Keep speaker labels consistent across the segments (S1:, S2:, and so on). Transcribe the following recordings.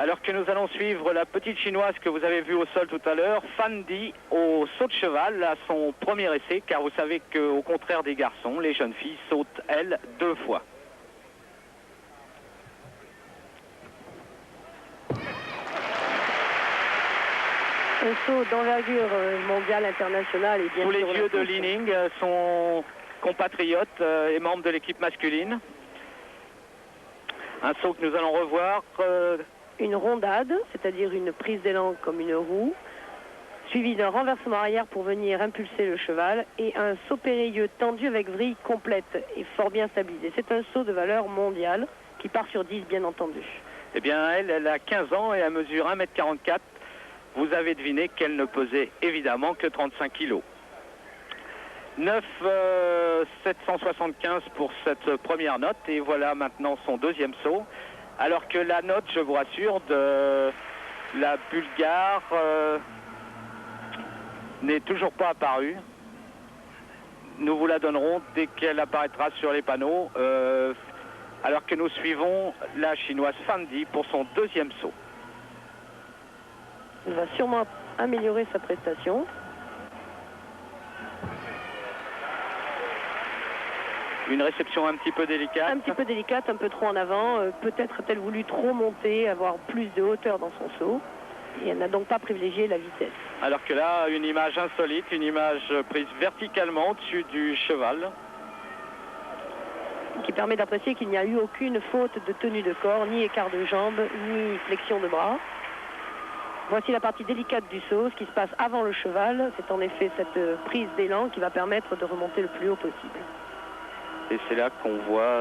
S1: Alors que nous allons suivre la petite chinoise que vous avez vue au sol tout à l'heure, Fan Di, au saut de cheval, à son premier essai, car vous savez qu'au contraire des garçons, les jeunes filles sautent, elles, 2 fois.
S2: Un saut d'envergure mondiale, internationale et bien
S1: Sous les
S2: sûr
S1: yeux de Li Ning, son compatriote et membre de l'équipe masculine. Un saut que nous allons revoir.
S2: Une rondade, c'est-à-dire une prise d'élan comme une roue, suivi d'un renversement arrière pour venir impulser le cheval, et un saut périlleux tendu avec vrille complète et fort bien stabilisé. C'est un saut de valeur mondiale qui part sur 10, bien entendu.
S1: Eh bien, elle a 15 ans et elle mesure 1,44 m. Vous avez deviné qu'elle ne pesait évidemment que 35 kg. 9,775 pour cette première note, et voilà maintenant son deuxième saut. Alors que la note, je vous rassure, de la Bulgare n'est toujours pas apparue. Nous vous la donnerons dès qu'elle apparaîtra sur les panneaux, alors que nous suivons la chinoise Fan Di pour son deuxième saut.
S2: Elle va sûrement améliorer sa prestation.
S1: Une réception un petit peu délicate.
S2: Un petit peu délicate, un peu trop en avant. Peut-être a-t-elle voulu trop monter, avoir plus de hauteur dans son saut. Et elle n'a donc pas privilégié la vitesse.
S1: Alors que là, une image insolite, une image prise verticalement au-dessus du cheval.
S2: Qui permet d'apprécier qu'il n'y a eu aucune faute de tenue de corps, ni écart de jambes, ni flexion de bras. Voici la partie délicate du saut, ce qui se passe avant le cheval. C'est en effet cette prise d'élan qui va permettre de remonter le plus haut possible.
S1: Et c'est là qu'on voit,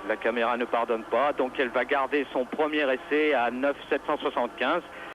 S1: la caméra ne pardonne pas, donc elle va garder son premier essai à 9,775.